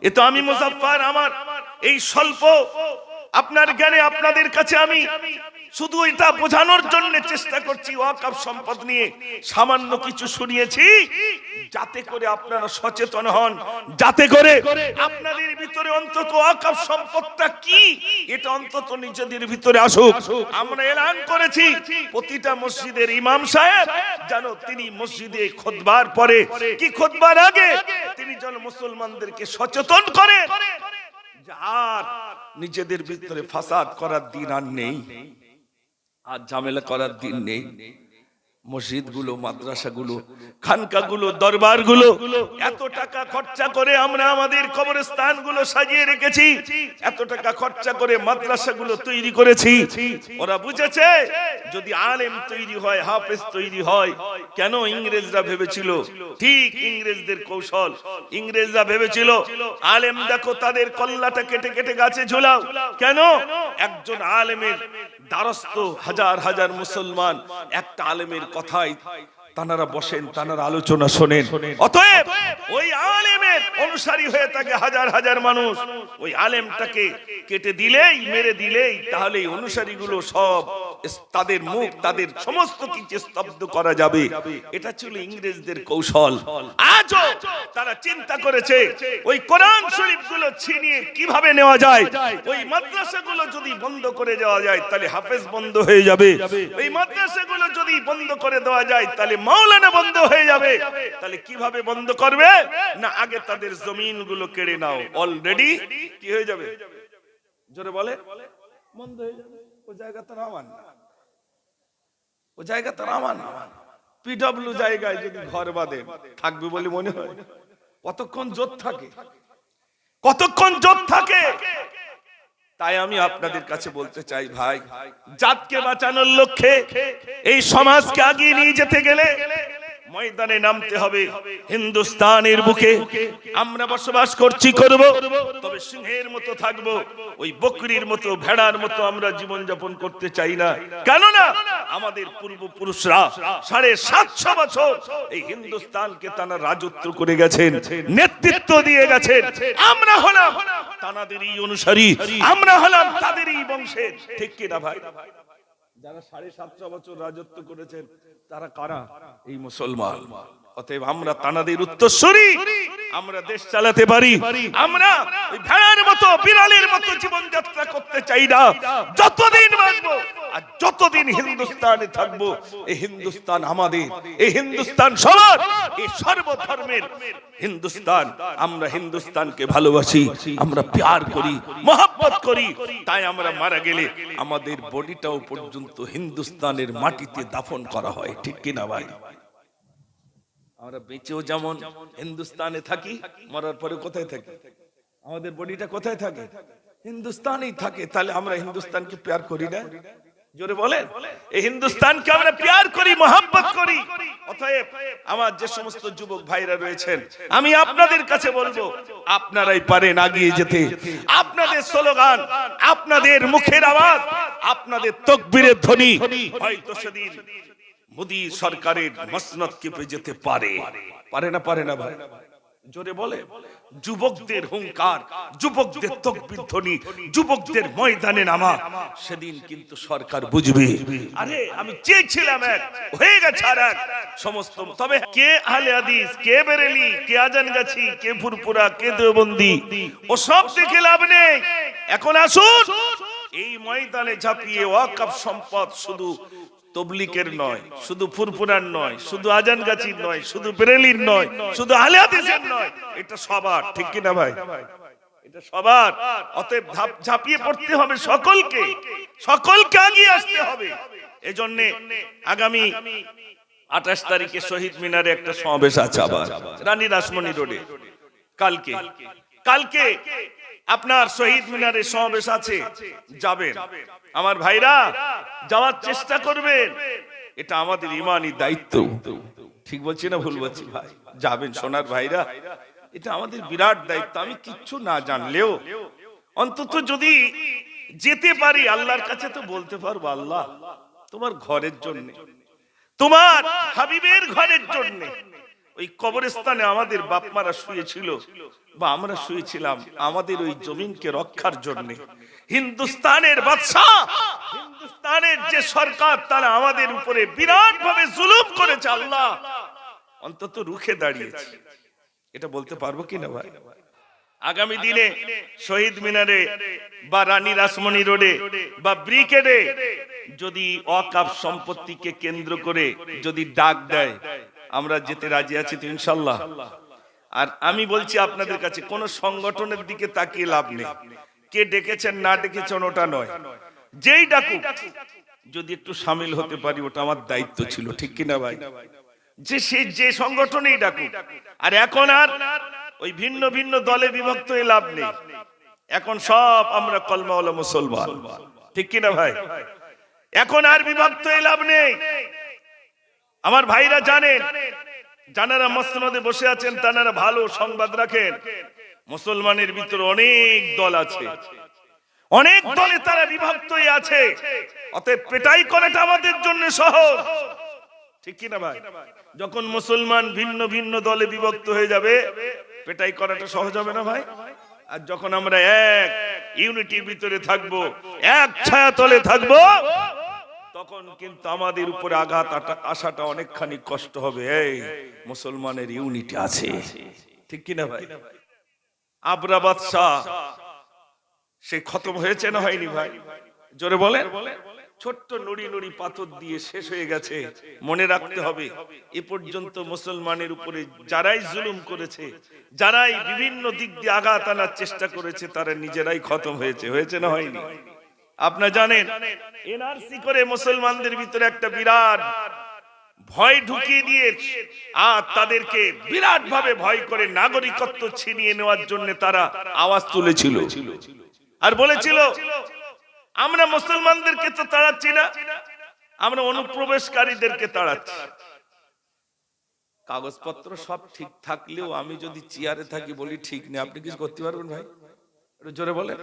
এ তো আমি মুজাফফর, আমার এই স্বল্প আপনার জ্ঞানে আপনাদের কাছে আমি শুধু এটা বোঝানোর জন্য চেষ্টা করছি, ওয়াকফ সম্পদ নিয়ে সামান্য কিছু শুনিয়েছি, যাতে করে আপনারা সচেতন হন, যাতে করে আপনাদের ভিতরে অন্তত ওয়াকফ সম্পদটা কি এটা অন্তত নিজেদের ভিতরে আসুক। আমরা এলান করেছি প্রতিটা মসজিদের ইমাম সাহেব যেন তিনি মসজিদে খুতবার পরে কি খুতবার আগে তিনি যেন মুসলমানদেরকে সচেতন করেন যে আর নিজেদের ভিতরে ফাসাদ করার দিন আর নেই, আর ঝামেলা করার দিন নেই। মসজিদগুলো, মাদ্রাসাগুলো, খানকাগুলো, দরবারগুলো এত টাকা খরচা করে আমরা আমাদের কবরস্থানগুলো সাজিয়ে রেখেছি, এত টাকা খরচা করে মাদ্রাসাগুলো তৈরি করেছি। ওরা বুঝেছে যদি আলেম তৈরি হয়, হাফেজ তৈরি হয়, কেন ইংরেজরা ভেবেছিল ঠিক ইংরেজদের কৌশল, ইংরেজরা ভেবেছিল আলেম দেখো তাদের কল্লাটা কেটে কেটে গাছে ঝুলাও, কেন একজন আলেমের দ্বারস্থ হাজার হাজার মুসলমান একটা আলেমের কথাই তানারা বসেন, তানারা আলোচনা শোনেন। অতএব ওই আলেমের অনুসারী হয়ে থাকে হাজার হাজার মানুষ, ওই আলেমটাকে কেটে দিলেই, মেরে দিলেই তাহলে অনুসারীগুলো সব তাদের মুখ, তাদের সমস্ত কিছু স্তব্ধ করা যাবে। এটা ছিল ইংরেজদের কৌশল। আজও তারা চিন্তা করেছে ওই কোরআন শরীফগুলো ছিনিয়ে কিভাবে নেওয়া যায়, ওই মাদ্রাসাগুলো যদি বন্ধ করে দেওয়া যায় তাহলে হাফেজ বন্ধ হয়ে যাবে, ওই মাদ্রাসাগুলো যদি বন্ধ করে দেওয়া যায় তাহলে মাওলানা বন্ধ হয়ে যাবে। তাহলে কিভাবে বন্ধ করবে? না আগে তাদের জমিনগুলো কেড়ে নাও, অলরেডি কি হয়ে যাবে? জোরে বলে বন্ধ হয়ে যাবে। ও জায়গা তো আমার না, ও জায়গা তো আমার না। পিডব্লিউ জায়গায় যদি ঘর বাঁধে থাকবে বলে মনে হয়? কতক্ষণ জোট থাকে, কতক্ষণ জোট থাকে। তাই আমি আপনাদের কাছে বলতে চাই ভাই, জাতকে বাঁচানোর লক্ষ্যে এই সমাজকে এগিয়ে নিয়ে যেতে গেলে ময়দানে নামতে হবে। হিন্দুস্তানের বুকে আমরা বসবাস করছি, করব, তবে সিংহের মতো থাকবো, ওই বকরির মতো, ভেড়ার মতো আমরা জীবন যাপন করতে চাই না। কেননা আমাদের পূর্বপুরুষরা 750 বছর এই হিন্দুস্তানকে তারা রাজত্ব করে গেছেন, নেতৃত্ব দিয়ে গেছেন। আমরা হলাম তাদেরই অনুসারী, আমরা হলাম তাদেরই বংশের, ঠিক কি না ভাই? যারা 750 বছর রাজত্ব করেছেন তারা কারা? এই মুসলমান। অতএব আমরা তানাদের উত্তরসূরি, আমরা দেশ চালাতে পারি। আমরা ওই ভেড়ার মতো, বিড়ালের মতো জীবন যাত্রা করতে চাই না। যতদিন বাঁচবো আর যতদিন হিন্দুস্তানে থাকবো, এই হিন্দুস্তান আমাদের, এই হিন্দুস্তান সবার, এই সর্বধর্মের হিন্দুস্তান। আমরা হিন্দুস্তানকে ভালোবাসি, আমরা প্যার করি, মহব্বত করি। তাই আমরা মারা গেলে আমাদের বডিটাও পর্যন্ত হিন্দুস্তানের মাটিতে দাফন করা হয়, ঠিক কিনা ভাই? আমরা বেঁচেও যেমন হিন্দুস্তানে থাকি, মরার পরে কোথায় থাকি? আমাদের বডিটা কোথায় থাকে? হিন্দুস্তানেই থাকে। তাহলে আমরা হিন্দুস্তানকে প্যার করি না? জোরে বলেন। এই হিন্দুস্তানকে আমরা প্যার করি, মহব্বত করি। অতএব আমার যে সমস্ত যুবক ভাইরা রয়েছেন, আমি আপনাদের কাছে বলবো, আপনারাই পারেন এগিয়ে যেতে। আপনাদের স্লোগান, আপনাদের মুখের আওয়াজ, আপনাদের তাকবীরের ধ্বনি হয়তো সেদিন মোদী সরকারের মসনদ কেঁপে যেতে পারে। পারে না? পারে না ভাই? জোরে বলে। যুবকদের হুঙ্কার, যুবকদের তাকবীর ধ্বনি, যুবকদের ময়দানে নামা, সেদিন কিন্তু সরকার বুঝবে। আরে আমি চেয়েছিলাম এক, হয়ে গেছে আর এক সমস্ত। তবে কে আহলে হাদিস, কে বেরেলি, কে আজানগাছি, কে ফুরফুরা, কে দেওবন্দি, ও সব দেখে লাভ নেই। এখন আসুন এই ময়দানে ঝাঁপিয়ে ওয়াকফ সম্পদ শুধু তবলিকের নয়, শুধু ফুরফুরার নয়, শুধু আজানগাছির নয়, শুধু বেরেলির নয়, শুধু আহলে হাদিসের নয়, এটা সবার, ঠিক কি না ভাই? এটা সবার। অতএব ঝাঁপিয়ে পড়তে হবে সকলকে, সকলকে এগিয়ে আসতে হবে। এজন্য আগামী 28 তারিখে শহীদ মিনারে একটা সমাবেশ আছে, আবার রানী রাসমণি রোডে। কালকে আপনার শহীদ মিনারে সমাবেশ আছে, যাবেন আমার ভাইরা, যাওয়ার চেষ্টা করবেন। এটা আমাদের ঈমানি দায়িত্ব। ঠিক বলছি না ভুল বলছি ভাই? যাবেন সোনার ভাইরা, এটা আমাদের বিরাট দায়িত্ব। আমি কিচ্ছু না জানলেও অন্তত যদি যেতে পারি, আল্লাহর কাছে তো বলতে পারবো, আল্লাহ তোমার ঘরের জন্য, তোমার হাবিবের ঘরের জন্য, ওই কবরস্থানে আমাদের বাপ মারা শুয়েছিল বা আমরা শুয়েছিলাম আমাদের ওই জমিনকে রক্ষার জন্য। হিন্দুস্তানের বাদশা, হিন্দুস্তানের যে সরকার, তারা আমাদের উপরে বিরাট ভাবে জুলুম করেছে, আল্লাহ অন্তত রুখে দাঁড়িয়েছে। এটা বলতে পারবো কিনা ভাই? আগামী দিনে শহীদ মিনারে বা রানী রাসমণি রোডে বা ব্রিগেডে যদি ওয়াকফ সম্পত্তিকে কেন্দ্র করে যদি ডাক দেয়, আমরা যেতে রাজি আছি তো ইনশাআল্লাহ। আর আমি বলছি আপনাদের কাছে, কোন সংগঠনের দিকে তাকিয়ে লাভ নেই। কে ডেকেছেন না ডেকেছেন ওটা নয়, যেই ডাকুক যদি একটু সামিল হতে পারি ওটা আমার দায়িত্ব ছিল, ঠিক কিনা ভাই? যে সংগঠনেই ডাকুক। আর এখন আর ওই ভিন্ন ভিন্ন দলে বিভক্ত হয়ে লাভ নেই। এখন সব আমরা কলমাওয়ালা মুসলমান, ঠিক কিনা ভাই? এখন আর বিভক্ত হয়ে লাভ নেই। আমার ভাইরা জানেন, যারা মসনদে বসে আছেন তারা ভালো সংবাদ রাখেন, মুসলমানের ভিতরে অনেক দল আছে, অনেক দলে তারা বিভক্ত হয়ে আছে। অতএব পেটাই করাটা আমাদের জন্য সহজ, ঠিক কিনা ভাই? যখন মুসলমান ভিন্ন ভিন্ন দলে বিভক্ত হয়ে যাবে, পেটাই করাটা সহজ হবে না ভাই? আর যখন আমরা এক ইউনিটির ভিতরে থাকবো, এক ছায়াতলে থাকবো, তখন কিন্তু আমাদের উপরে আঘাত আসাটা অনেকখানি কষ্ট হবে। এই মুসলমানের ইউনিটি আছে, ঠিক কিনা ভাই? আবরা বাদশা সে খতম হয়েছে না হয়নি ভাই? জোরে বলেন। ছোট্ট নুড়ি নুড়ি পাথর দিয়ে শেষ হয়ে গেছে। মনে রাখতে হবে, এ পর্যন্ত মুসলমানের উপরে যারাই জুলুম করেছে, যারাই বিভিন্ন দিক দিয়ে আঘাত আনার চেষ্টা করেছে, তারা নিজেরাই খতম হয়েছে। হয়েছে না হয়নি? আপনারা জানেন, এনআরসি করে মুসলমানদের ভিতরে একটা বিরাট ভয় ঢুকিয়ে দিয়ে আর তাদেরকে বিরাট ভাবে ভয় করে নাগরিকত্ব ছিনিয়ে নেওয়ার জন্য তারা আওয়াজ তুলেছিল আর বলেছিল, আমরা মুসলমানদেরকে তো তাড়াচ্ছি না, আমরা অনুপ্রবেশকারীদেরকে তাড়াচ্ছি। কাগজপত্র সব ঠিক থাকলেও আমি যদি চেয়ারে থাকি বলি ঠিক নেই, আপনি কিছু করতে পারবেন ভাই? জোরে বলে।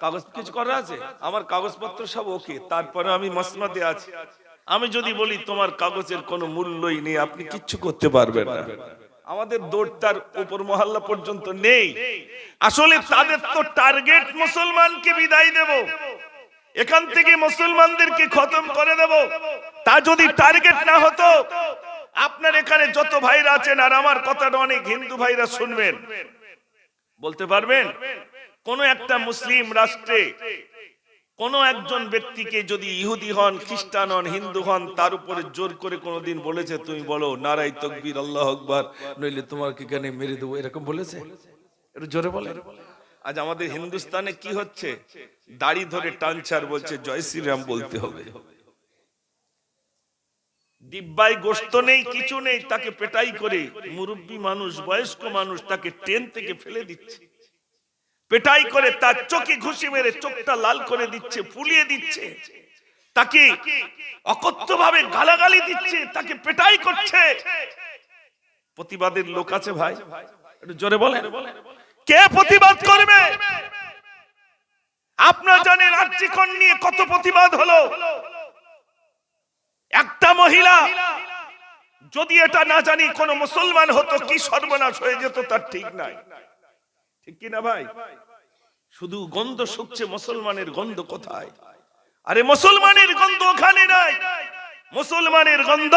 কাগজ কিছু করা আছে? আমার কাগজপত্র সব ওকে, তারপরে আমি মসনদে আছি। আমি যদি বলি তোমার কাগজের কোনো মূল্যই নেই, আপনি কিচ্ছু করতে পারবেন না। আমাদের দৌড়টার উপর মহল্লা পর্যন্ত নেই। আসলে তাদের তো টার্গেট মুসলমানকে বিদায় দেব, এখান থেকে মুসলমানদেরকে খতম করে দেব। তা যদি টার্গেট না হতো, আপনার এখানে যত ভাইরা আছেন, আর আমার কথাটা অনেক হিন্দু ভাইরা শুনবেন, বলতে পারবেন কোন একটা মুসলিম রাষ্ট্রে কোন একজন ব্যক্তিকে যদি ইহুদি হন, খ্রিস্টান হন, হিন্দু হন, তার উপরে জোর করে কোনদিন বলেছে তুমি বলো নারাই তাকবীর আল্লাহু আকবার, নইলে তোমাকে কেন মেরে দেবো, এরকম বলেছে? একটু জোরে বলে। আজ আমাদের হিন্দুস্তানে কি হচ্ছে? দাড়ি ধরে টানচার বলছে জয় শ্রীরাম বলতে হবে। ডিব্বায় গোশত নেই, কিছু নেই, তাকে পেটাই করে মুরব্বী মানুষ, বয়স্ক মানুষ, তাকে ট্রেন থেকে ফেলে দিচ্ছে, পেটাই করে তার চোখে ঘুষি মেরে চোখটা লাল করে দিচ্ছে, ফুলিয়ে দিচ্ছে, তাকে অকথ্যভাবে গালাগালি দিচ্ছে, তাকে পেটাই করছে। প্রতিবাদের লোক আছে ভাই? একটু জোরে বলেন, কে প্রতিবাদ করবে? আপনারা জানেন আর্চিকন নিয়ে কত প্রতিবাদ হলো। একটা মহিলা যদি এটা না জানি কোন মুসলমান হতো, কি সর্বনাশ হয়ে যেত তার ঠিক নাই, ঠিক কিনা ভাই? শুধু গন্ধ শুকছে, মুসলমানের গন্ধ কোথায়? আরে মুসলমানের গন্ধ ওখানে নাই, মুসলমানের গন্ধ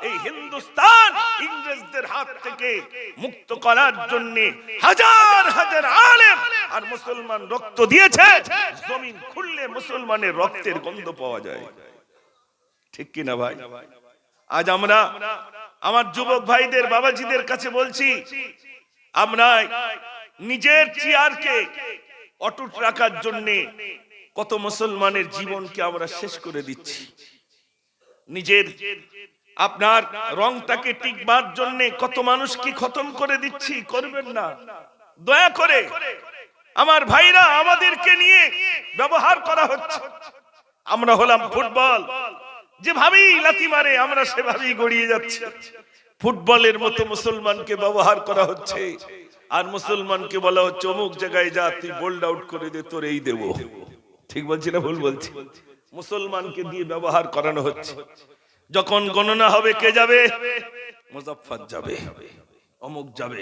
এই হিন্দুস্তান ইংরেজদের হাত থেকে মুক্ত করার জন্য হাজার হাজার আলেম আর মুসলমান রক্ত দিয়েছে। জমিন খুললে মুসলমানের রক্তের গন্ধ পাওয়া যায়, ঠিক কিনা ভাই? আজ আমরা আমার যুবক ভাইদের, বাবাজিদের কাছে বলছি, আমরা নিজের চেয়ারকে অটুট রাখার জন্য কত মুসলমানের জীবনকে আমরা শেষ করে দিচ্ছি। নিজের আপনার রংটাকে টিকবার জন্য কত মানুষকে খতম করে দিচ্ছি। করবেন না দয়া করে। আমার ভাইরা, আমাদেরকে নিয়ে ব্যবহার করা হচ্ছে। আমরা হলাম ফুটবল, যেভাবেই লাথি মারে আমরা সেভাবেই গড়িয়ে যাচ্ছি। ফুটবলের মতো মুসলমানকে ব্যবহার করা হচ্ছে, আর মুসলমানকে বলা হচ্ছে অমুক জায়গায় যা, তুই বোল্ড আউট করে দে, তোর এই দেবো। ঠিক বলছি না ভুল বলছি? মুসলমানকে দিয়ে ব্যবহার করানো হচ্ছে। যখন গণনা হবে কে যাবে, মুজাফফর যাবে, অমুক যাবে,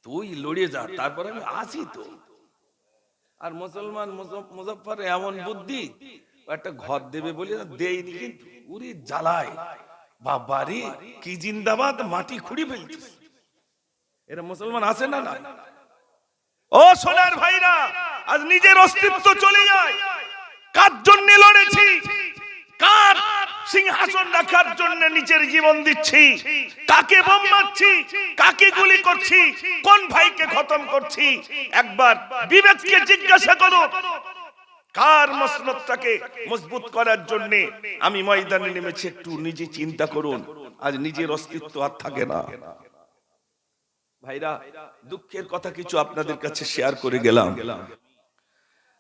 তুই লড়ে যা, তারপরে আমি আসি তো। আর মুসলমান মুজাফফর এমন বুদ্ধি, একটা ঘর দেবে বলে দেয়নি, কিন্তু উরি জ্বালায়, বাবারে কি জিন্দাবাদ, মাটি খুঁড়ি ফেলছে। এরা মুসলমান আছে না? না। ও সোনার ভাইরা, আজ নিজের অস্তিত্ব চলে যায়। কার জন্য লড়েছি, কার সিংহাসন রাখার জন্য নিজের জীবন দিচ্ছি, কাকে বোম মারছি, কাকে গুলি করছি, কোন ভাইকে খতম করছি, একবার বিবেককে জিজ্ঞাসা করো। কার মসনদটাকে মজবুত করার জন্য আমি ময়দানে নেমেছি, একটু নিজে চিন্তা করুন। আজ নিজের অস্তিত্ব আর থাকে না। ভাইরা, দুঃখের কথা কিছু আপনাদের কাছে শেয়ার করে গেলাম।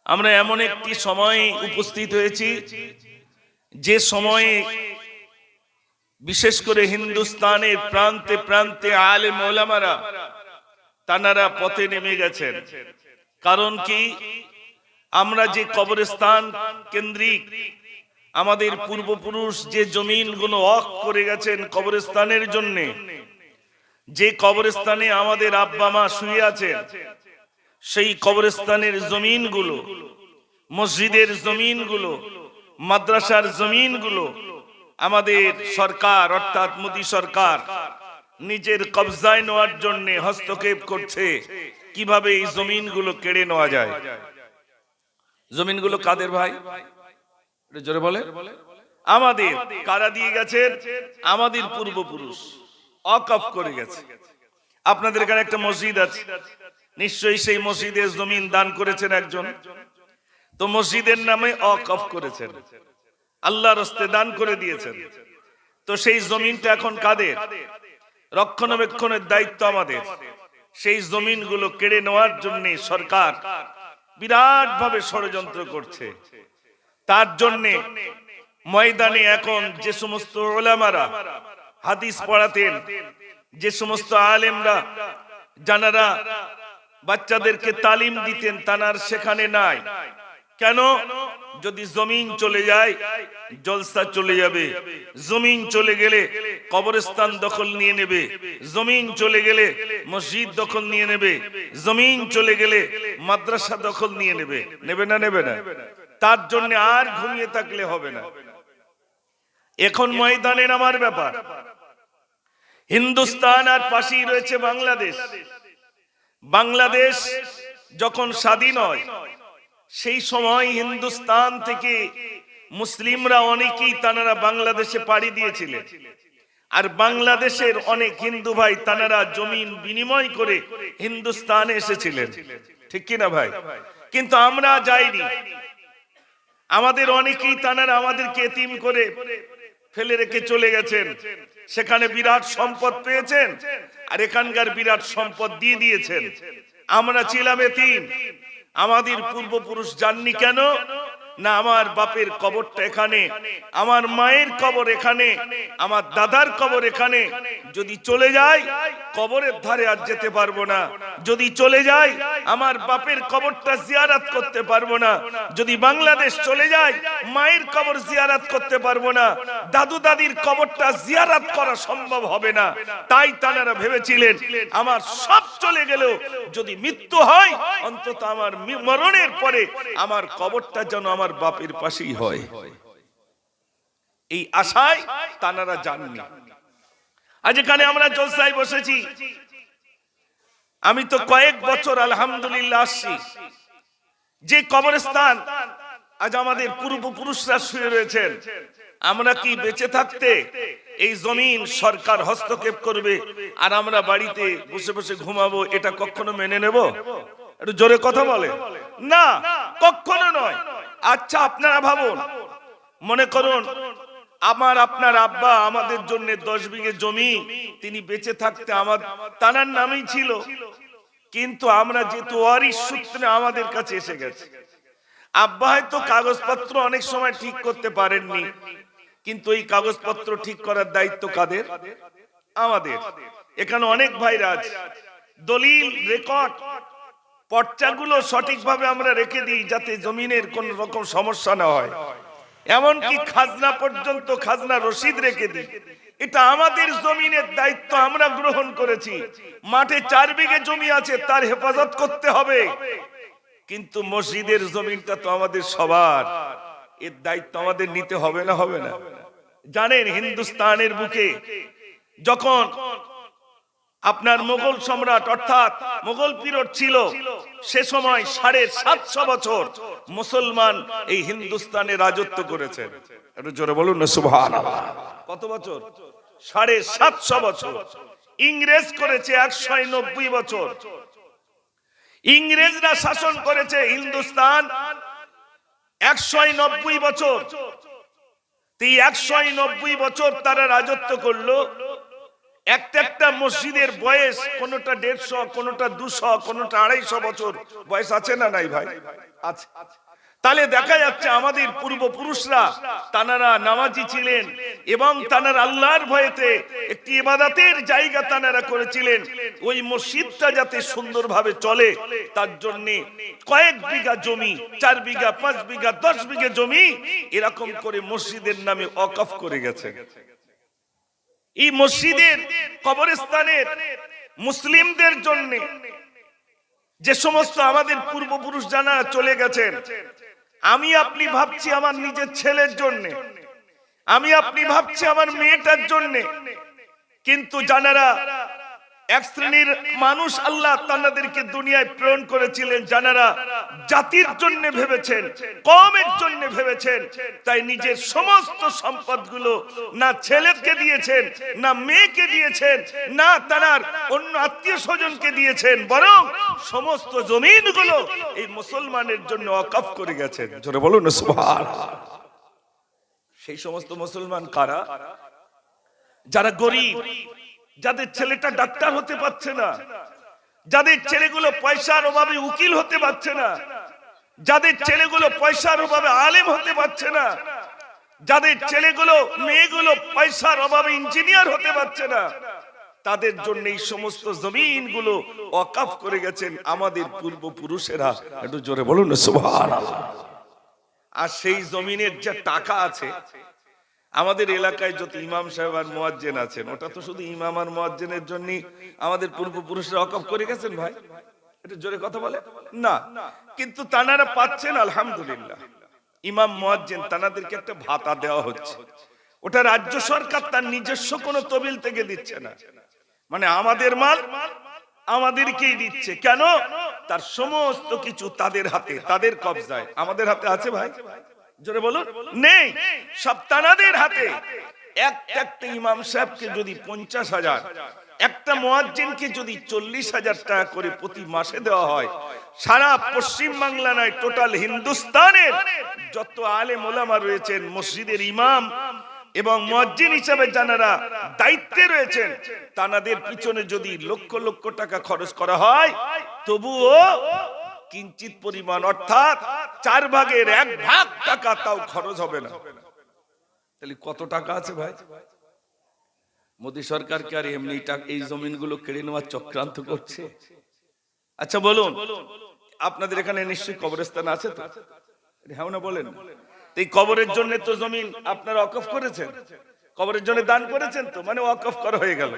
আমরা এমন একটি সময় উপস্থিত হয়েছি, যে সময়ে বিশেষ করে হিন্দুস্তানের প্রান্তে প্রান্তে আলেম ওলামারা তানারা পথে নেমে গেছেন। কারণ কি, আমরা যে কবরস্থান কেন্দ্রিক আমাদের পূর্বপুরুষ যে জমিনগুলো ওয়াকফ করে গেছেন কবরস্থানের জন্য, যে কবরস্থানে আমাদের আব্বা মা শুয়ে আছেন, সেই কবরস্থানের জমিনগুলো, মসজিদের জমিনগুলো, মাদ্রাসার জমিনগুলো আমাদের সরকার অর্থাৎ মোদী সরকার নিজের কবজায় নেওয়ার জন্য হস্তক্ষেপ করছে। কিভাবে এই জমিনগুলো কেড়ে নেওয়া যায়? জমিনগুলো কাদের ভাই? জোরে বলে। আমাদের। কারা দিয়ে গেছেন? আমাদের পূর্বপুরুষ ওয়াকফ করে গেছে। আপনাদের এখানে একটা মসজিদ আছে, নিশ্চয়ই সেই মসজিদের জমিন দান করেছেন একজন, তো মসজিদের নামে ওয়াকফ করেছেন, আল্লাহর রাস্তায় দান করে দিয়েছেন। তো সেই জমিনটা এখন কাদের? রক্ষণাবেক্ষণের দায়িত্ব আমাদের। সেই জমিনগুলো কেড়ে নেওয়ার জন্য সরকার বিরাট ভাবে ষড়যন্ত্র করছে। তার জন্য ময়দানে এখন যে সমস্ত ওলামারা হাদিস পড়াতেন, যে সমস্ত আলেমরা যারা বাচ্চাদেরকে তালিম দিতেন, তানার সেখানে নাই। কেন? যদি জমিন চলে যায় জলসা চলে যাবে, জমিন চলে গেলে কবরস্থান দখল নিয়ে নেবে, জমিন চলে গেলে মসজিদ দখল নিয়ে নেবে, জমিন চলে গেলে মাদ্রাসা দখল নিয়ে নেবে। নেবে না? নেবে না? তার জন্য আর ঘুমিয়ে থাকলে হবে না। এখন ময়দানে নামার ব্যাপার। হিন্দুস্তান আর পাশেই রয়েছে বাংলাদেশ। বাংলাদেশ যখন স্বাধীন হয় সেই সময় হিন্দুস্তান থেকে মুসলিমরা অনেকেই তানারা বাংলাদেশে পাড়ি দিয়েছিলেন। আর বাংলাদেশের অনেক হিন্দু ভাই তানারা জমিন বিনিময় করে হিন্দুস্তানে এসেছিলেন, ঠিক কিনা ভাই? কিন্তু আমরা যাইনি। আমাদের অনেকেই তানারা আমাদেরকে এতিম করে ফেলে রেখে চলে গেছেন। সেখানে বিরাট সম্পদ পেয়েছেন আর এখানকার বিরাট সম্পদ দিয়ে দিয়েছেন। আমরা ছিলাম এতিম। আমাদের পূর্বপুরুষ যাননি কেন? না, আমার বাপের কবরটা এখানে, আমার মায়ের কবর এখানে, আমার দাদার কবর এখানে। যদি চলে যায় কবরের ধারে আর যেতে পারবো না। যদি চলে যায় আমার বাপের কবরটা জিয়ারত করতে পারবো না। যদি বাংলাদেশ চলে যায় মায়ের কবর জিয়ারত করতে পারবো না। দাদু দাদির কবরটা জিয়ারত করা সম্ভব হবে না। তাই তারা ভেবেছিলেন আমার সব চলে গেলেও যদি মৃত্যু হয় অন্তত আমার মরণের পরে আমার কবরটা যেন আমার বাপের পাশেই হয়। এই আশায় তারা জাননি। আজ এখানে আমরা জলসায় বসেছি। আমি তো কয়েক বছর আলহামদুলিল্লাহ আসছি। যে কবরস্থান আজ আমাদের পূর্বপুরুষরা শুয়ে রয়েছেন, আমরা কি বেঁচে থাকতে এই জমিন সরকার হস্তক্ষেপ করবে আর আমরা বাড়িতে বসে বসে ঘুমাবো, এটা কখনো মেনে নেব? একটু জোরে কথা বলে না, কখনো নয়। আচ্ছা আপনারা ভাবুন, মনে করুন আমার আপনার আব্বা আমাদের জন্য 10 বিঘে জমি তিনি বেঁচে থাকতে আমার তানার নামেই ছিল, কিন্তু আমরা যেহেতু ওয়ারিশ সূত্রে আমাদের কাছে এসে গেছে। আব্বা হয়তো কাগজপত্র অনেক সময় ঠিক করতে পারেননি, কিন্তু এই কাগজপত্র ঠিক করার দায়িত্ব কাদের? আমাদের। এখানে অনেক ভাইরা আছে, দলিল রেকর্ড পর্চাগুলো সঠিকভাবে আমরা রেখে দিই যাতে জমিনের কোন রকম সমস্যা না হয়। এমনকি খাজনা পর্যন্ত খাজনা রসিদ রেখে দিই। এটা আমাদের জমিনের দায়িত্ব, আমরা গ্রহণ করেছি। মাঠে 4 বিঘে জমি আছে, তার হেফাজত করতে হবে, কিন্তু মসজিদের জমিনটা তো আমাদের সবার, এর দায়িত্ব আমাদের নিতে হবে না? হবে না? জানেন হিন্দুস্তানের বুকে যখন আপনার মোগল সম্রাট অর্থাৎ মোগল পিরিয়ড ছিল, সে সময় 750 বছর মুসলমান এই হিন্দুস্তানে রাজত্ব করেছেন। একটু জোরে বলুন না সুবহানাল্লাহ। কত বছর? 750 বছর। ইংরেজ করেছে 190 বছর। ইংরেজরা শাসন করেছে হিন্দুস্তান 190 বছর। 190 বছর তারা রাজত্ব করলো। একটা মসজিদের বয়স কোনটা 150, কোনটা 200, কোনটা 250 বছর বয়স আছে না নাই ভাই? আছে। তাহলে দেখা যাচ্ছে আমাদের পূর্বপুরুষরা তানারা নামাজি ছিলেন এবং তানারা আল্লাহর ভয়েতে একটি ইবাদতের জায়গা তানারা করেছিলেন। ওই মসজিদটা যাতে সুন্দরভাবে চলে তার জন্য কয়েক বিঘা জমি, 4 বিঘা, 5 বিঘা, 10 বিঘা জমি এরকম করে মসজিদের নামে ওয়াকফ করে গেছে। এই মসজিদের কবরস্থানের মুসলিমদের জন্য যে সমস্ত আমাদের পূর্বপুরুষ জানা চলে গেছেন, আমি আপনি ভাবছি আমার নিজের ছেলের জন্য, আমি আপনি ভাবছি আমার মেয়েটার জন্য, কিন্তু জানারা এক শ্রেণীর মানুষ আল্লাহ তাদেরকে দুনিয়ায় প্রেরণ করেছিলেন, জানারা জাতির জন্য ভেবেছেন, কওমের জন্য ভেবেছেন, তাই নিজের সমস্ত সম্পদগুলো না ছেলেকে দিয়েছেন, না মেয়েকে দিয়েছেন, না তার অন্য আত্মীয় স্বজনকে দিয়েছেন, বরং সমস্ত জমিনগুলো এই মুসলমানের জন্য ওয়াকফ করে গেছেন। জোরে বলুন না সুবহানাল্লাহ। সেই সমস্ত মুসলমান কারা? যারা গরিব, যাদের ছেলেটা ডাক্তার হতে পারছে না, যাদের ছেলেগুলো পয়সার অভাবে উকিল হতে পারছে না, যাদের ছেলেগুলো পয়সার অভাবে আলেম হতে পারছে না, যাদের ছেলেগুলো মেয়েগুলো পয়সার অভাবে ইঞ্জিনিয়ার হতে পারছে না, তাদের জন্য এই সমস্ত জমিনগুলো ওয়াকফ করে গেছেন আমাদের পূর্বপুরুষেরা। একটু জোরে বলুন না সুবহানাল্লাহ। আর সেই জমিনের যে টাকা আছে, আমাদের এলাকায় যত ইমাম সাহেব আর মুয়াজ্জিন আছেন, ওটা তো শুধু ইমাম আর মুয়াজ্জিনের জন্য আমাদের পূর্বপুরুষরা ওয়াকফ করে গেছেন ভাই। এটা জোরে কথা বলে না, কিন্তু তানারা পাচ্ছেন আলহামদুলিল্লাহ। ইমাম মুয়াজ্জিন তানাদেরকে একটা ভাতা দেওয়া হচ্ছে, ওটা রাজ্য সরকার তার নিজস্ব কোনো তহবিল থেকে দিচ্ছে না, মানে আমাদের মাল আমাদেরকেই দিচ্ছে। কেন? তার সমস্ত কিছু তাদের হাতে, তাদের কবজায়। আমাদের হাতে আছে ভাই? জোরে বলুন। নেই, সব তানাদের হাতে। একটা ইমাম সাহেবকে যদি 50,000, একটা মুয়াজ্জিনকে যদি 40,000 টাকা করে প্রতি মাসে দেওয়া হয়, সারা পশ্চিম বাংলা নয়, টোটাল হিন্দুস্তানের যত আলেম ওলামা রয়েছেন, মসজিদের ইমাম এবং মুয়াজ্জিন হিসেবে যারা দায়িত্বে রয়েছেন, তানাদের পিছনে যদি লক্ষ লক্ষ টাকা খরচ করা হয়, তবুও কিঞ্চিত পরিমাণ অর্থাৎ 4 ভাগের 1 ভাগ টাকা তাও খরচ হবে না। তাহলে কত টাকা আছে ভাই? মোদী সরকার কি আর এমনি এই জমিনগুলো কেড়ে নেওয়ার চক্রান্ত করছে? আচ্ছা বলুন, আপনাদের এখানে নিশ্চয়ই কবরস্থান আছে তো? হ্যাঁ না বলেন। এই কবরের জন্য তো জমিন আপনারা ওয়াকফ করেছেন, কবরের জন্য দান করেছেন, তো মানে ওয়াকফ করা হয়ে গেল।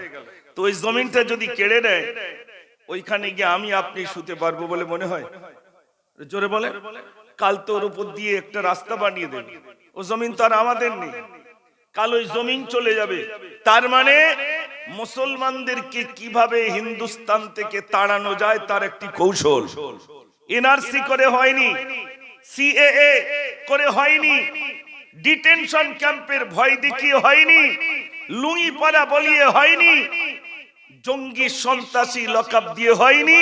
তো ওই জমিনটা যদি কেড়ে নেয়, ওইখানে গিয়ে আমি আপনি শুতে পারবো বলে মনে হয়? জোরে বলে। কাল তো ওর উপর দিয়ে একটা রাস্তা বানিয়ে দেবে, ও জমিন তো আর আমাদের নেই, কাল ওই জমিন চলে যাবে। তার মানে মুসলমানদেরকে কিভাবে হিন্দুস্তান থেকে তাড়ানো যায় তার একটি কৌশল। এনআরসি করে হয়নি, সিএএ করে হয়নি, ডিটেনশন ক্যাম্পের ভয় দেখিয়ে হয়নি, লুঙ্গি পরা বলিয়ে হয়নি, জঙ্গি সন্ত্রাসী লকআপ দিয়ে হয়নি।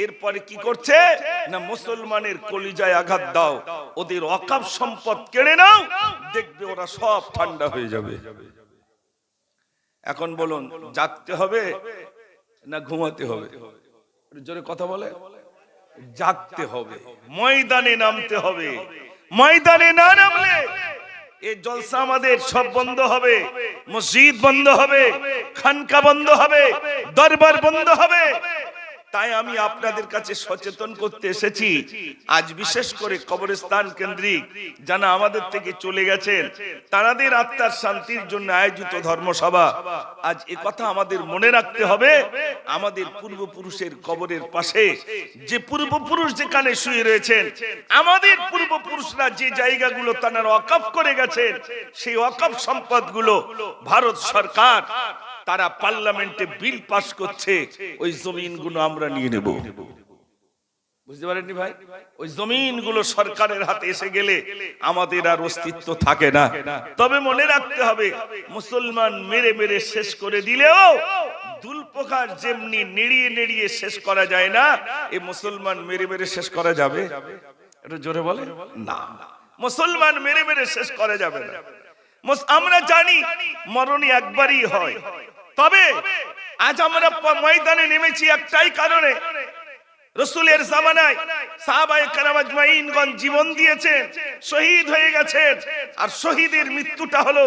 এরপরে কি করছে না, মুসলমানের কলিজায় আঘাত দাও, ওদের ওয়াকফ সম্পদ কেড়ে নাও, দেখবে ওরা সব ঠান্ডা হয়ে যাবে। এখন বলুন, জাগতে হবে না ঘুমাতে হবে? জোরে কথা বলে। জাগতে হবে, ময়দানে নামতে হবে। ময়দানে না নামলে এই জলসা আমাদের সব বন্ধ হবে, মসজিদ বন্ধ হবে, খানকা বন্ধ হবে, দরবার বন্ধ হবে। তাই আমি আপনাদের কাছে সচেতন করতে এসেছি। আজ বিশেষ করে কবরস্থান কেন্দ্রিক যারা আমাদের থেকে চলে গেছেন, তাদের আত্মার শান্তির জন্য আয়োজিত ধর্মসভা। আজ এ কথা আমাদের মনে রাখতে হবে, আমাদের পূর্বপুরুষের কবরের পাশে যে পূর্বপুরুষ যেখানে শুয়ে রয়েছেন, আমাদের পূর্বপুরুষরা যে জায়গাগুলো তারা ওয়াকফ করে গেছেন, সেই ওয়াকফ সম্পদগুলো ভারত সরকার তারা পার্লামেন্টে বিল পাস করছে, ওই জমিনগুলো আমরা নিয়ে নেব। বুঝতে পারেননি ভাই? ওই জমিনগুলো সরকারের হাতে এসে গেলে আমাদের আর অস্তিত্ব থাকে না। তবে মনে রাখতে হবে, মুসলমান মেরে মেরে শেষ করে দিলেও দুলপোকার যেমনি নেড়িয়ে নেড়িয়ে শেষ করা যায় না, এই মুসলমান মেরে মেরে শেষ করা যাবে? এটা জোরে বলে না, মুসলমান মেরে মেরে শেষ করা যাবে না। আমরা জানি মরণ একবারই হয়, তবে আজ আমরা ময়দানে নেমেছি একটাই কারণে, রাসূলের জামানায় সাহাবায়ে কেরাম আজমাইনগণ জীবন দিয়েছেন, শহীদ হয়ে গেছেন। আর শহীদের মৃত্যুটা হলো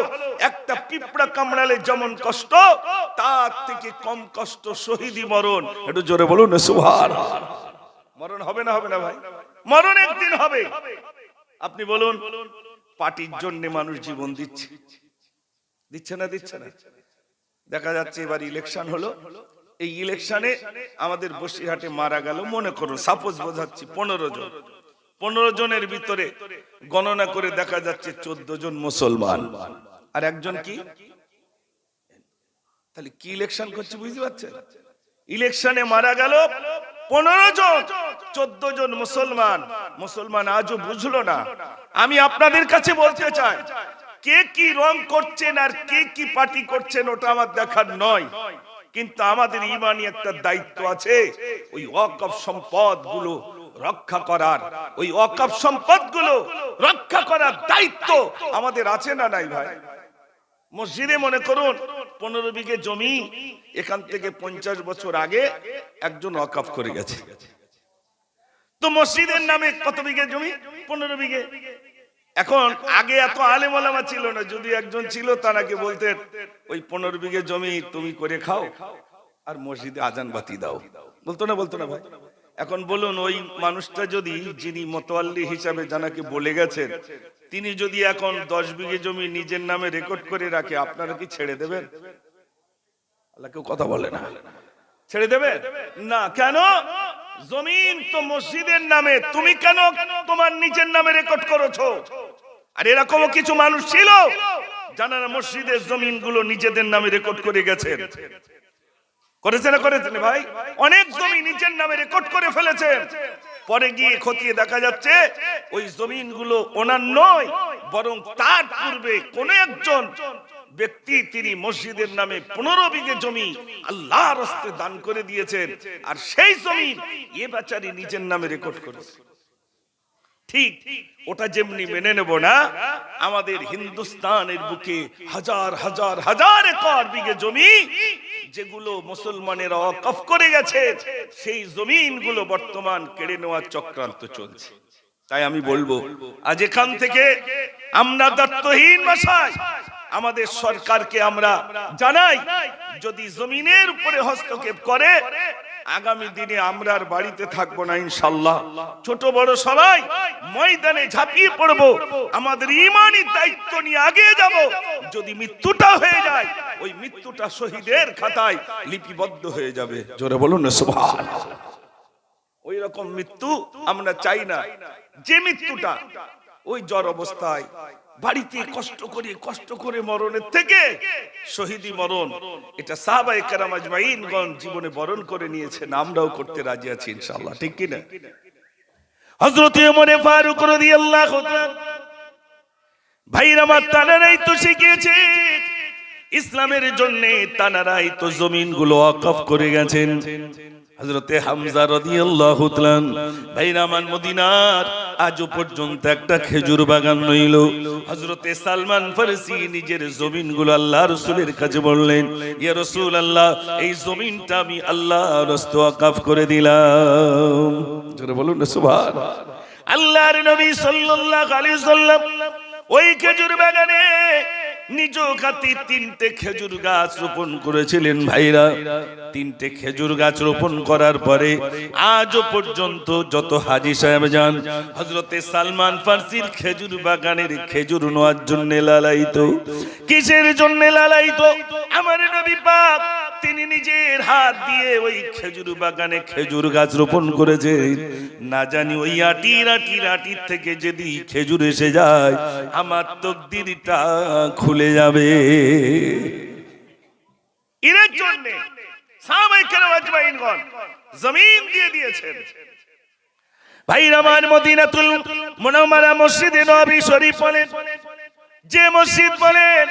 একটা পিঁপড়া কামড়ালে যেমন কষ্ট, তার থেকে কম কষ্ট শহীদি মরণ। একটু জোরে বলুন না সুবহানাল্লাহ। মরণ হবে না, হবে না ভাই? মরণ একদিন হবে। আপনি বলুন, পার্টির জন্য মানুষ জীবন দিচ্ছে, দিচ্ছে না? দিচ্ছে না? দেখা যাচ্ছে এবার ইলেকশন হলো, এই ইলেকশনে আমাদের বসিরহাটে মারা গেল, মনে করুন সাপোজ বোঝাচ্ছি 15 জন। 15 জনের ভিতরে গণনা করে দেখা যাচ্ছে 14 জন মুসলমান আর একজন কি? তাহলে কি ইলেকশন করছে বুঝতে পারছেন? ইলেকশনে মারা গেল 15 জন, 14 জন মুসলমান। মুসলমান আজও বুঝলো না। আমি আপনাদের কাছে বলতে চাই, কে কি রং করছেন আর কে কি পার্টি করছেন ওটা আমার দেখার নয়, কিন্তু আমাদের ঈমানি একটা দায়িত্ব আছে, ওই ওয়াকফ সম্পদগুলো রক্ষা করার, ওই ওয়াকফ সম্পদগুলো রক্ষা করার দায়িত্ব আমাদের আছে না নাই ভাই? মসজিদে মনে করুন 15 বিঘে জমি, এখান থেকে 50 বছর আগে একজন ওয়াকফ করে গেছে। তো মসজিদের নামে কত বিঘে জমি? 15 বিঘে। এখন আগে এত আলেম ওলামা ছিল না, যদি একজন ছিল তারাকে বলতেন ওই 15 বিঘে জমি তুমি করে খাও আর মসজিদে আজান বাতি দাও, বলতো না? বলতো না ভাই? এখন বলুন, ওই মানুষটা যদি, যিনি মোতাওয়াল্লি হিসাবে জানাকে বলে গেছেন, তিনি যদি এখন 10 বিঘে জমি নিজের নামে রেকর্ড করে রাখে, আপনারা কি ছেড়ে দেবেন? আল্লাহ কেউ কথা বলে না, ছেড়ে দেবে না। কেন? জমিন তো মসজিদের নামে, তুমি কেন তোমার নিজের নামে রেকর্ড করেছো? আর এরকমও কিছু মানুষ ছিল যারা মসজিদের জমিনগুলো নিজেদের নামে রেকর্ড করে গেছেন। করেছে না? করেছেন ভাই? অনেক জমি নিজের নামে রেকর্ড করে ফেলেছেন। পরে গিয়ে খতিয়ে দেখা যাচ্ছে ওই জমিনগুলো ওনার নয়, বরং তার পূর্বে কোন একজন ব্যক্তি, তিনি মসজিদের নামে 15 বিঘে জমি আল্লাহর রাস্তে দান করে দিয়েছেন, আর সেই জমি এ বেচারি নিজের নামে রেকর্ড করেছে। ঠিক ওটা যেমনি মেনে নেব না, আমাদের হিন্দুস্তানের বুকে হাজার হাজার হাজার একর বিঘে জমি যেগুলো মুসলমানেরা ওয়াকফ করে গেছে, সেই জমিনগুলো বর্তমান কেড়ে নেওয়ার চক্রান্ত চলছে। তাই আমি বলবো, আজ এখান থেকে আমরা দায়িত্বহীন ভাষায় আমাদের সরকারকে আমরা জানাই, যদি জমিনের উপরে হস্তক্ষেপ করে, আগামী দিনে আমরা আর বাড়িতে থাকবো না ইনশাআল্লাহ। ছোট বড় সবাই ময়দানে ঝাঁপিয়ে পড়বো, আমাদের ঈমানি দায়িত্ব নিয়ে এগিয়ে যাব। যদি মৃত্যুটা হয়ে যায়, ওই মৃত্যুটা শহীদের খাতায় লিপিবদ্ধ হয়ে যাবে। জোরে বলুন না সুবহানাল্লাহ। ওই রকম মৃত্যু আমরা চাই না, যে মৃত্যুটা ওই জ্বর অবস্থায় বাড়িতে কষ্ট করে মরণের থেকে শহীদি মরণ, এটা সাহাবায়ে কেরাম আজমাইনগণ জীবনে বরণ করে নিয়েছেন, আমরাও করতে রাজি আছি ইনশাআল্লাহ। ঠিক কি না? হযরত ওমর ফারুক রাদিয়াল্লাহু তাআলা, ভাইরা আমার, তানারাই তো শিখিয়েছে ইসলামের জন্য, তানারাই তো জমিনগুলো ওয়াকফ করে গেছেন। হযরতে হামজা রাদিয়াল্লাহু তাআলা, ভাইরা আমার, মদিনার আজও পর্যন্ত একটা খেজুর বাগান রইল। হযরতে সালমান ফারসি নিজের জমিনগুলো আল্লাহর রাসূলের কাছে বললেন, ইয়া রাসূলুল্লাহ, এই জমিনটা আমি আল্লাহর রাস্তায় ওয়াকফ করে দিলাম। জোরে বলুন না সুবহানাল্লাহ। আল্লাহর নবী সাল্লাল্লাহু আলাইহি ওয়াসাল্লাম ওই খেজুর বাগানে নিজ হাতে 3টে খেজুর গাছ রোপণ করেছিলেন ভাইরা। 3টে খেজুর গাছ রোপণ করার পরে আজও পর্যন্ত যত হাজী সাহেব যান হযরতে সালমান ফার্সির খেজুর বাগানের খেজুর নেওয়ার জন্য লালায়িত। কিসের জন্য লালায়িত? আমার নবী পাক তিনি নিজের হাত দিয়ে ওই খেজুর বাগানে খেজুর গাছ রোপণ করেছেন। না জানি ওই আটির থেকে যদি খেজুর এসে যায় আমার তকদিরটা খুলে যাবে। এর জন্য সাহাবায়ে কেরাম আজমাইনগণ জমিন দিয়ে দিয়েছেন। ভাইরা আমার, মদিনাতুল মুনাওয়ারা মসজিদে নববী শরীফ বলেন, যে মসজিদ বলেন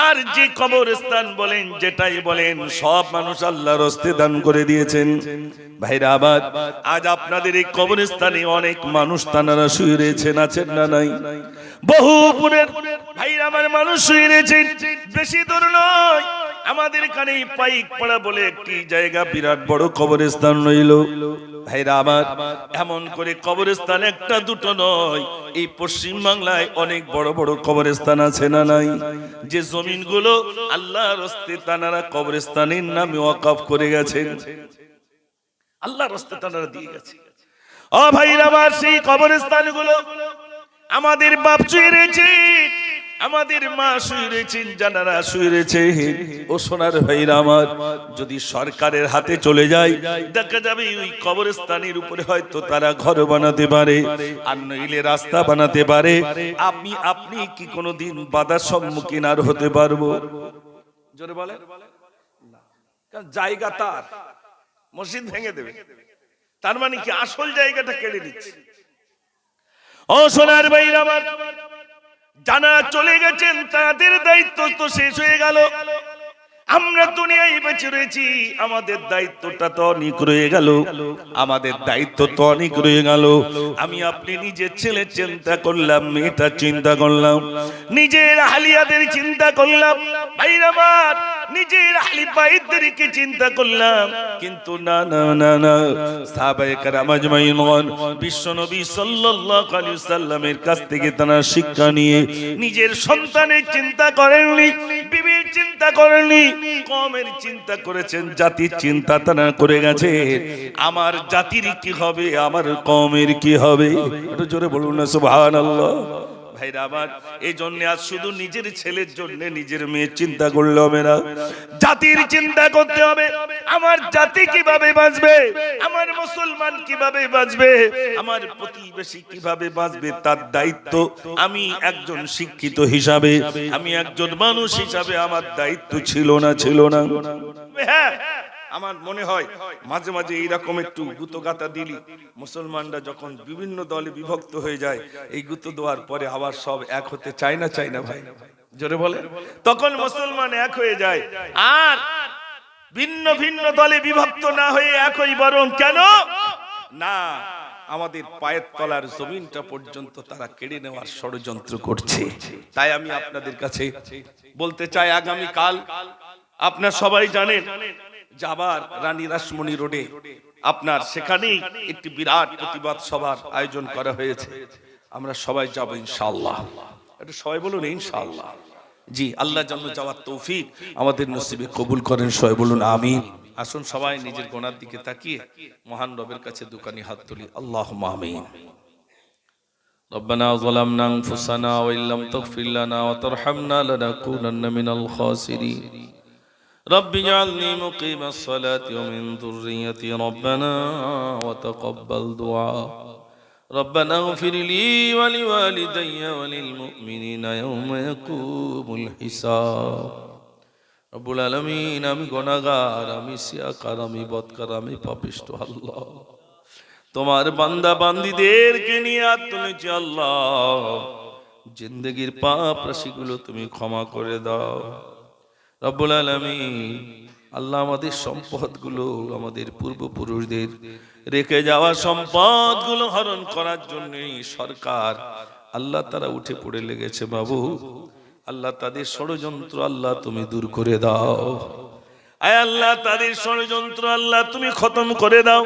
আর যে কবরস্থান বলেন, যেটাই বলেন সব মানুষ আল্লাহর হস্তে দান করে দিয়েছেন। ভাইরা আবার আজ আপনাদের এই কবরস্থানে অনেক মানুষ তানারা শুয়ে রয়েছেন, আছেন না নাই? বহুপুরের ভাইরা আমার মানুষ শুয়ে রয়েছেন। বেশি দূর নয়, আমাদের এখানে পাইক পাড়া বলে একটি জায়গা, বিরাট বড় কবরস্থান রইল। ভাইরা আমার, এমন করে কবরস্থান একটা দুটো নয়, এই পশ্চিম বাংলায় অনেক বড় বড় কবরস্থান আছে না নাই? যে জমিনগুলো আল্লাহর হস্তে তানারা কবরস্থানের নামে ওয়াকফ করে গেছেন, আল্লাহর হস্তে তানারা দিয়ে গেছে। ও ভাইরা আমার, সেই কবরস্থানগুলো আমাদের বাপ শুয়ে রয়েছে, আমাদের মা শুয়ে রয়েছেন, জানারা শুয়ে রয়েছে। ও সোনার ভাইরা আমার, যদি সরকারের হাতে চলে যায় দেখা যাবে ওই কবরস্থানের উপরে হয়তো তারা ঘর বানাতে পারে, আর নইলে রাস্তা বানাতে পারে। আপনি কি কোনোদিন বাধার সম্মুখীন আর হতে পারবো? জোরে বলে না, কারণ জায়গা তার, মসজিদ ভেঙে দেবে, তার মানে কি আসল জায়গাটা কেড়ে নিচ্ছে। ও সোনার ভাইরা আমার, জানা চলে গেছেন তাদের দায়িত্ব তো শেষ হয়ে গেল। আমরা দুনিয়ায় বেঁচে রয়েছি, আমাদের দায়িত্বটা তো অনেক রয়ে গেল, আমাদের দায়িত্ব তো অনেক রয়ে গেল। আমি আপনি নিজের ছেলে চিন্তা করলাম, মেয়েটা চিন্তা করলাম, নিজের আহলিয়াদের চিন্তা করলাম, ভাইরা আমার নিজের আহলি বাইতদেরকে চিন্তা করলাম। কিন্তু না না না না, সাহাবায়ে কেরাম আজমাইন বিশ্বনবী সাল্লাল্লাহু আলাইহি ওয়াসাল্লামের কাছ থেকে তারা শিক্ষা নিয়ে নিজের সন্তানের চিন্তা করেননি, বিবির চিন্তা করেননি, কওমের চিন্তা করেছেন, জাতির চিন্তা তারা করে গেছে। আমার জাতির কি হবে, আমার কওমের কি হবে? একটু জোরে বলুন না সুবহানাল্লাহ। ভাইরা আমার, এই জন্য আজ শুধু নিজের ছেলের জন্য নিজের মেয়ের চিন্তা করলে হবে না, জাতির চিন্তা করতে হবে। আমার জাতি কিভাবে বাঁচবে, আমার মুসলমান কিভাবে বাঁচবে, আমার প্রতিবেশী কিভাবে বাঁচবে, তার দায়িত্ব আমি একজন শিক্ষিত হিসাবে, আমি একজন মানুষ হিসাবে আমার দায়িত্ব ছিল না? হ্যাঁ, আমার মনে হয় মাঝে মাঝে এইরকম একটু গুতগাতা দিলি, মুসলমানরা যখন বিভিন্ন দলে বিভক্ত হয়ে যায়, এই গুতো দেওয়ার পরে আবার সব এক হতে চায় না ভাই? জোরে বলে, তখন মুসলমান এক হয়ে যায়, আর ভিন্ন ভিন্ন দলে বিভক্ত না হয়ে এক হই। বরং কেন না, আমাদের পায়ের তলার জমিনটা পর্যন্ত তারা কেড়ে নেওয়ার ষড়যন্ত্র করছে। তাই আমি আপনাদের কাছে বলতে চাই, আগামী কাল আপনারা সবাই জানেন আবার রানী রাসমণি রোডে আপনার সেখানেই একটি বিরাট প্রতিবাদ সভার আয়োজন করা হয়েছে। আমরা সবাই যাব ইনশাআল্লাহ। একটু সবাই বলুন ইনশাআল্লাহ। জি, আল্লাহ যেন যাওয়ার তৌফিক আমাদের নসিবে কবুল করেন। সবাই বলুন আমিন। আসুন সবাই নিজের গোনার দিকে তাকিয়ে মহান রবের কাছে দুখানি হাত তুলি। আল্লাহুম্মা আমিন। রব্বানা যালামনা আনফুসানা ওয়া ইল্লাম তাগফির লানা ওয়া তারহামনা লানাকুনান্না মিনাল খাসিরিন। رب اجعلني مقيم الصلاة ومن ذريتي ربنا وتقبل دعاء ربنا اغفر لي ولوالدي وللمؤمنين يوم يقوم الحساب رب العالمين আমি গুনাহগার, আমি সিয়াকার, আমি বদকার, আমি পাপিষ্ঠ। আল্লাহ তোমার বান্দা বান্দীদেরকে নিয়ে হাত তুলেছি আল্লাহ, জিন্দেগীর পাপ রাশিগুলো তুমি ক্ষমা করে দাও রব্বুল আলামিন। আল্লাহ আমাদের সম্পদগুলো, আমাদের পূর্বপুরুষদের রেখে যাওয়া সম্পদগুলো হরণ করার জন্য সরকার আল্লাহ তারা উঠে পড়ে লেগেছে বাবু। আল্লাহ তাদের ষড়যন্ত্র আল্লাহ তুমি দূর করে দাও। আয় আল্লাহ তাদের ষড়যন্ত্র আল্লাহ তুমি খতম করে দাও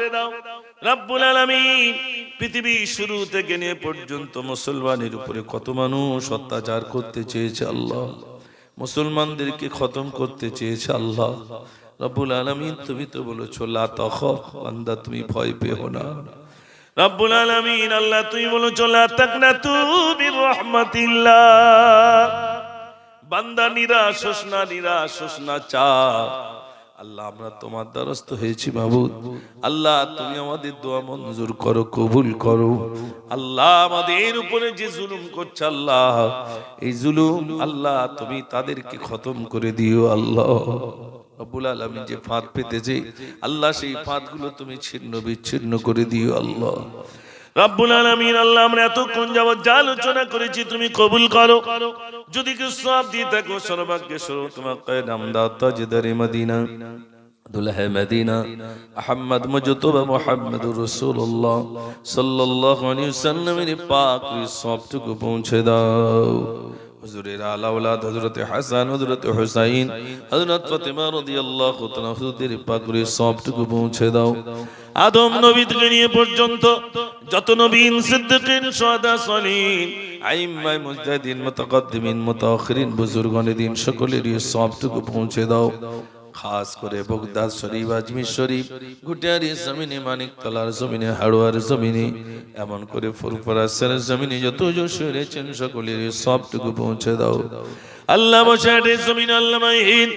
রব্বুল আলামিন। পৃথিবী শুরু থেকে নিয়ে পর্যন্ত মুসলমানের উপরে কত মানুষ অত্যাচার করতে চেয়েছে আল্লাহ, মুসলমানদেরকে খতম করতে চেয়েছে আল্লাহ রব্বুল আলামিন। তুমি তো বলেছো লা তাখাফ, বান্দা তুমি ভয় পেও না। রব্বুল আলামিন আল্লাহ তুমি বলেছো লা তাকনাতু মির রাহমাতিল্লাহ, বান্দা নিরাশ হোস না, চা আল্লাহ আমরা তোমার দ্বারস্থ হয়েছি মাবুদ। আল্লাহ তুমি আমাদের দোয়া মঞ্জুর করো, কবুল করো। আল্লাহ আমাদের উপরে যে জুলুম করছে আল্লাহ, এই জুলুম আল্লাহ তুমি তাদেরকে খতম করে দিও আল্লাহ। রব্বুল আলামিন যে ফাঁদ পেতেছে আল্লাহ, সেই ফাঁদগুলো তুমি ছিন্ন বিচ্ছিন্ন করে দিও আল্লাহ। রব্বুল আলামিন আল্লাহ আমরা এতক্ষণ যাবত যা আলোচনা করেছি তুমি কবুল করো। যদি কেউ সওয়াব দিয়ে থাকো সর্বাগ্যে স্বরূপ তোমার কয়দাম দাও তাজদারে মদিনা দুলহে মদিনা আহমদ মুজতবা মুহাম্মদুর রাসূলুল্লাহ সাল্লাল্লাহু আলাইহি ওয়াসাল্লামের পাক সবটুকু পৌঁছে দাও। হুজুরের আলা ওলাদ হযরত হাসান, হযরত হুসাইন, হযরত ফাতেমা রাদিয়াল্লাহু তাআলা হুজুরের পাকের সবটুকু পৌঁছে দাও। আদম নবী থেকে নিয়ে পর্যন্ত যত নবীন, সিদ্দিকিন, শুহাদা, সালিহিন, আইম্মায়ে মুজতাহিদিন, মুতাকাদ্দিমিন, মুতাআখিরিন, বুজুর্গানে দিন সকলেরই সবটুকু পৌঁছে দাও। খাস করে বগদাদ শরীফ, আজমির শরীফ, গুটিয়ারি জমিনে, মানিকতলার জমিনে, হাড়োয়ার জমিনে, এমন করে ফুরফুরা সেরের জমিনে যত যশোর রয়েছেন সকলের সবটুকু পৌঁছে দাও। আল্লাহ মশাহের জমিন, আল্লাহ মাহিন,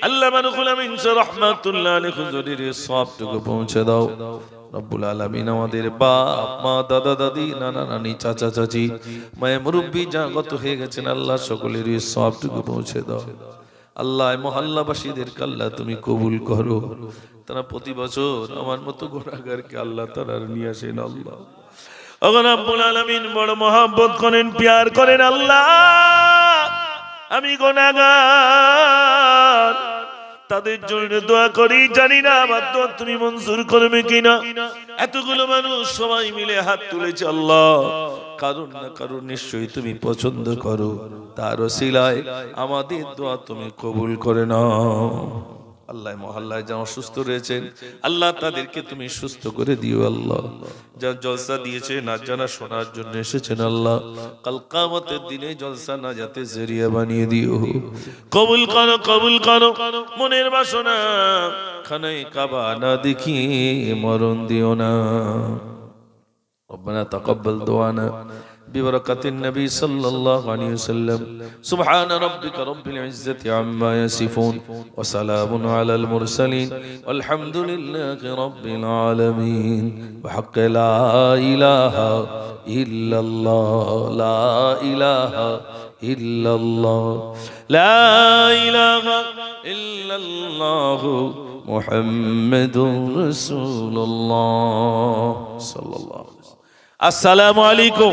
আল্লাহ মারুকুল আমিন রাহমাতুল্লাহ আলাইহি হুজুরের সবটুকু পৌঁছে দাও। রব্বুল আলামিন আমাদের বাপ মা, দাদা দাদি, নানা নানি, চাচা চাচি, মায়ে মুরব্বি যা গত হয়ে গেছেন আল্লাহ সকলের সবটুকু পৌঁছে দাও। আল্লাহ মহল্লাবাসীদেরকে আল্লাহ তুমি কবুল করো। তারা প্রতি বছর আমার মতো গুনাহগারকে আল্লাহ তারা নিয়ে আসেন আল্লাহ। ওগো রব্বুল আলামিন বড় মহব্বত করেন, প্যার করেন আল্লাহ। আমি গুনাহগার, তাদের জন্য দোয়া করি, জানি না আমার দোয়া তুমি মঞ্জুর করবে কিনা। এতগুলো মানুষ সবাই মিলে হাত তুলেছে আল্লাহ, কারণ না কারণ নিশ্চয়ই তুমি পছন্দ করো। তার ওসিলায় আমাদের দোয়া তুমি কবুল করে নাও। আল্লাহ মহল্লায় যারা অসুস্থ রয়েছেন আল্লাহ তাদেরকে তুমি সুস্থ করে দিও আল্লাহ। যারা জলসা দিয়েছে না জানা শোনার জন্য এসেছেন আল্লাহ, কাল কিয়ামতের দিনে জলসা না যাতে জরিয়া বানিয়ে দিও। কবুল করো, কবুল করো। মনের বাসনা খানায় কাবা না দেখিয়ে মরণ দিও না। ربنا تقبل دعانا ببركة النبي صلى الله عليه وسلم. سبحان ربك رب العزة عما يصفون وسلام على المرسلين والحمد لله رب العالمين. بحق لا إله إلا الله، لا إله إلا الله، لا إله إلا الله، محمد رسول الله صلى الله عليه وسلم. আসসালামু আলাইকুম।